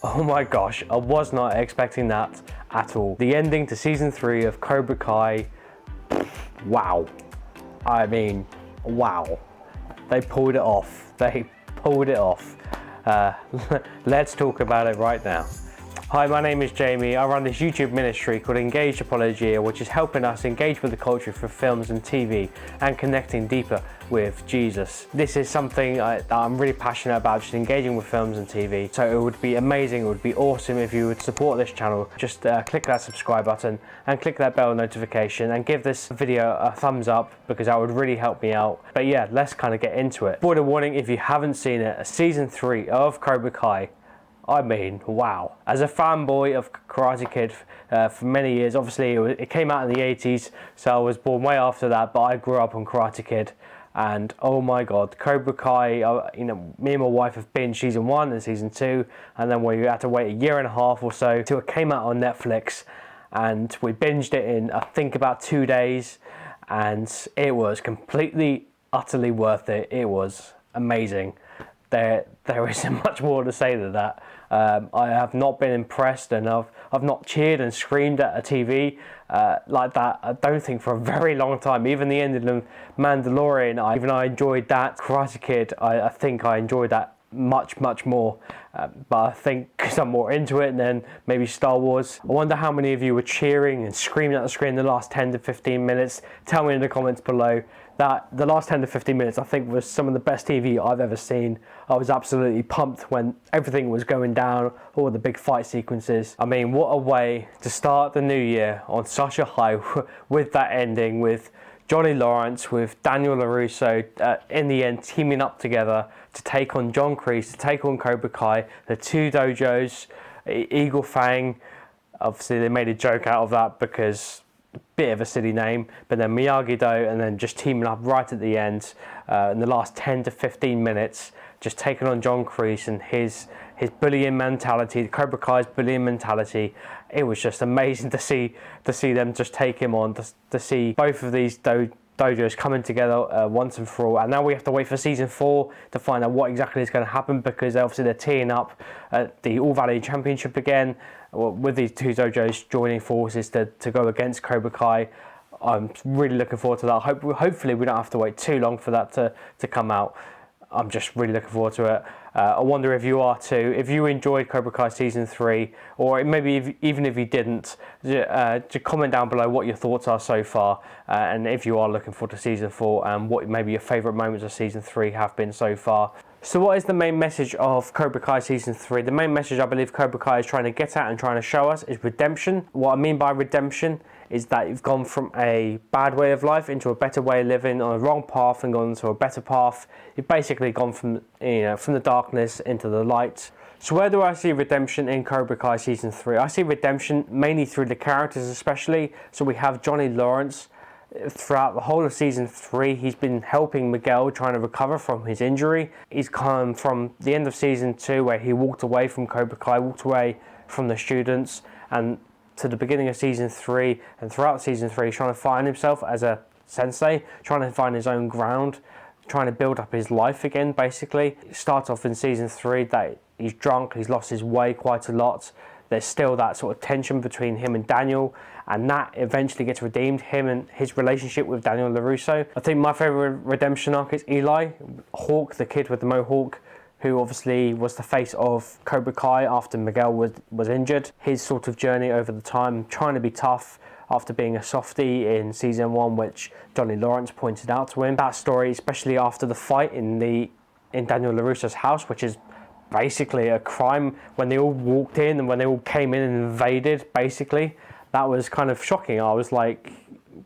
Oh my gosh, I was not expecting that at all. The ending to season 3 of Cobra Kai, wow. I mean, wow. They pulled it off. They pulled it off. Let's talk about it right now. Hi, my name is Jamie. I run this YouTube ministry called Apologia, which is helping us engage with the culture for films and TV and connecting deeper with Jesus. This is something that I'm really passionate about, just engaging with films and TV. So it would be amazing, it would be awesome if you would support this channel. Just click that subscribe button and click that bell notification and give this video a thumbs up, because that would really help me out. But yeah, let's kind of get into it. Spoiler warning if you haven't seen it, season 3 of Cobra Kai. I mean, wow. As a fanboy of Karate Kid for many years, obviously it came out in the 80s, so I was born way after that, but I grew up on Karate Kid. And oh my God, Cobra Kai, me and my wife have binged season 1 and season 2, and then we had to wait a year and a half or so till it came out on Netflix, and we binged it in, I think, about 2 days, and it was completely, utterly worth it. It was amazing. There isn't much more to say than that. I have not been impressed, and I've not cheered and screamed at a TV like that, I don't think, for a very long time. Even the ending of Mandalorian, I enjoyed that. Karate Kid, I think I enjoyed that much more, but I think because I'm more into it than maybe Star Wars. I wonder how many of you were cheering and screaming at the screen the last 10 to 15 minutes. Tell me in the comments below. That the last 10 to 15 minutes I think was some of the best TV I've ever seen. I was absolutely pumped when everything was going down, all the big fight sequences. I mean, what a way to start the new year on such a high with that ending, with Johnny Lawrence, with Daniel LaRusso in the end teaming up together to take on John Kreese, to take on Cobra Kai, the two dojos, Eagle Fang. Obviously they made a joke out of that because bit of a silly name, but then Miyagi-Do, and then just teaming up right at the end in the last 10 to 15 minutes, just taking on John Kreese and his bullying mentality, Cobra Kai's bullying mentality. It was just amazing to see them just take him on, to see both of these dojos coming together once and for all. And now we have to wait for season 4 to find out what exactly is going to happen, because obviously they're teeing up at the All Valley Championship again, with these two dojos joining forces to go against Cobra Kai. I'm really looking forward to that. Hopefully we don't have to wait too long for that to come out. I'm just really looking forward to it. I wonder if you are too. If you enjoyed Cobra Kai season 3, or maybe even if you didn't, just comment down below what your thoughts are so far, and if you are looking forward to season 4, and what maybe your favourite moments of season 3 have been so far. So what is the main message of Cobra Kai season 3? The main message I believe Cobra Kai is trying to get at and trying to show us is redemption. What I mean by redemption is that you've gone from a bad way of life into a better way of living, on a wrong path and gone to a better path. You've basically gone from the darkness into the light. So where do I see redemption in Cobra Kai season 3? I see redemption mainly through the characters especially. So we have Johnny Lawrence. Throughout the whole of season 3, he's been helping Miguel trying to recover from his injury. He's come from the end of season 2, where he walked away from Cobra Kai, walked away from the students, and to the beginning of season 3, and throughout season 3, he's trying to find himself as a sensei, trying to find his own ground, trying to build up his life again, basically. It starts off in season 3 that he's drunk, he's lost his way quite a lot. There's still that sort of tension between him and Daniel, and that eventually gets redeemed, him and his relationship with Daniel LaRusso. I think my favourite redemption arc is Eli, Hawk, the kid with the mohawk, who obviously was the face of Cobra Kai after Miguel was injured. His sort of journey over the time, trying to be tough after being a softie in season 1, which Johnny Lawrence pointed out to him. That story, especially after the fight in Daniel LaRusso's house, which is basically a crime, when they all walked in and when they all came in and invaded, basically. That was kind of shocking. I was like,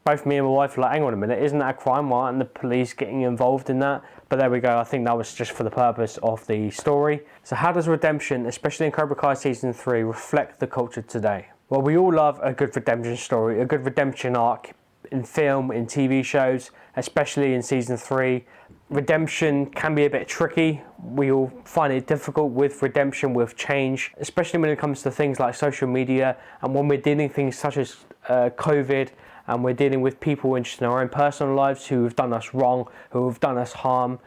both me and my wife were like, hang on a minute, isn't that a crime? Why aren't the police getting involved in that? But there we go. I think that was just for the purpose of the story. So how does redemption, especially in Cobra Kai season 3, reflect the culture today? Well, we all love a good redemption story, a good redemption arc in film, in TV shows, especially in season 3. Redemption can be a bit tricky. We all find it difficult with redemption, with change, especially when it comes to things like social media, and when we're dealing with things such as COVID, and we're dealing with people in our own personal lives who have done us wrong, who have done us harm,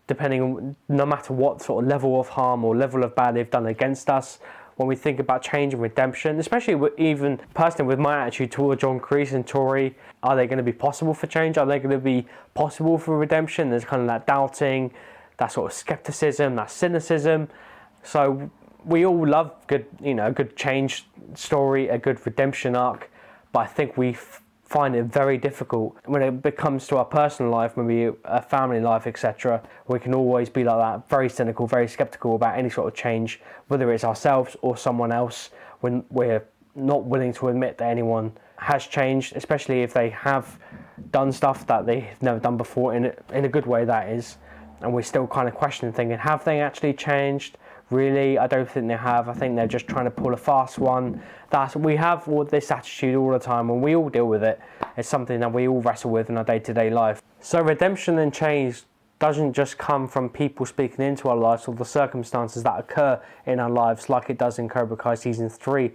depending on, no matter what sort of level of harm or level of bad they've done against us. when we think about change and redemption, especially even personally with my attitude towards John Kreese and Tori. Are they going to be possible for change? Are they going to be possible for redemption? There's kind of that doubting, that sort of skepticism, that cynicism. So we all love good, a good change story, a good redemption arc, but I think we find it very difficult when it comes to our personal life, maybe a family life, etc. We can always be like that, very cynical, very skeptical about any sort of change, whether it's ourselves or someone else, when we're not willing to admit that anyone has changed, especially if they have done stuff that they've never done before, in a good way that is, and we're still kind of questioning, thinking, have they actually changed? Really, I don't think they have. I think they're just trying to pull a fast one. We have all this attitude all the time, and we all deal with it. It's something that we all wrestle with in our day-to-day life. So redemption and change doesn't just come from people speaking into our lives or the circumstances that occur in our lives, like it does in Cobra Kai Season 3,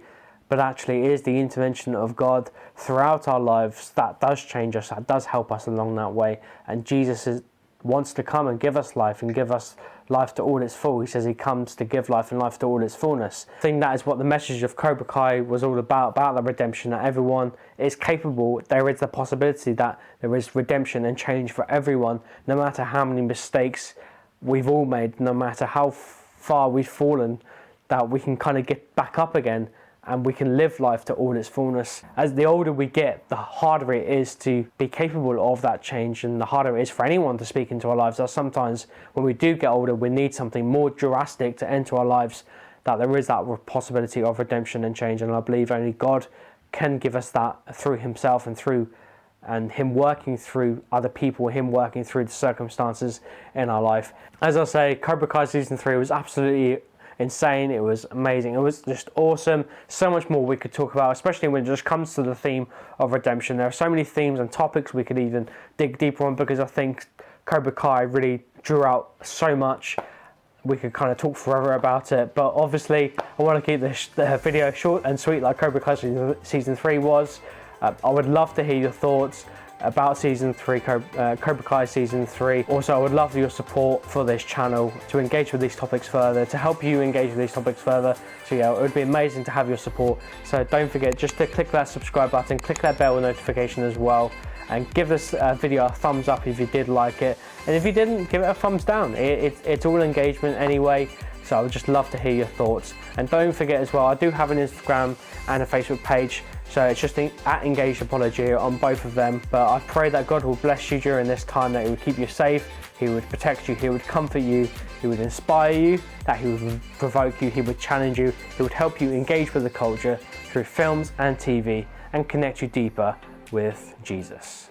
but actually it is the intervention of God throughout our lives that does change us, that does help us along that way. And Jesus wants to come and give us life, and give us life to all its full. He says he comes to give life and life to all its fullness. I think that is what the message of Cobra Kai was all about the redemption, that everyone is capable. There is the possibility that there is redemption and change for everyone, no matter how many mistakes we've all made, no matter how far we've fallen, that we can kind of get back up again, and we can live life to all its fullness. As the older we get, the harder it is to be capable of that change, and the harder it is for anyone to speak into our lives. That sometimes when we do get older, we need something more drastic to enter our lives, that there is that possibility of redemption and change. And I believe only God can give us that through himself, and him working through other people, him working through the circumstances in our life. As I say, Cobra Kai Season 3 was absolutely insane. It was amazing. It was just awesome. So much more we could talk about, especially when it just comes to the theme of redemption. There are so many themes and topics we could even dig deeper on, because I think Cobra Kai really drew out so much. We could kind of talk forever about it, but obviously I want to keep this video short and sweet, like Cobra Kai Season 3 was. I would love to hear your thoughts about Season 3, Cobra Kai Season 3. Also, I would love your support for this channel to engage with these topics further, to help you engage with these topics further. So yeah, it would be amazing to have your support. So don't forget just to click that subscribe button, click that bell notification as well, and give this video a thumbs up if you did like it. And if you didn't, give it a thumbs down. It's all engagement anyway. So I would just love to hear your thoughts. And don't forget as well, I do have an Instagram and a Facebook page. So it's just at engagedapologia on both of them. But I pray that God will bless you during this time, that he would keep you safe, he would protect you, he would comfort you, he would inspire you, that he would provoke you, he would challenge you, he would help you engage with the culture through films and TV, and connect you deeper with Jesus.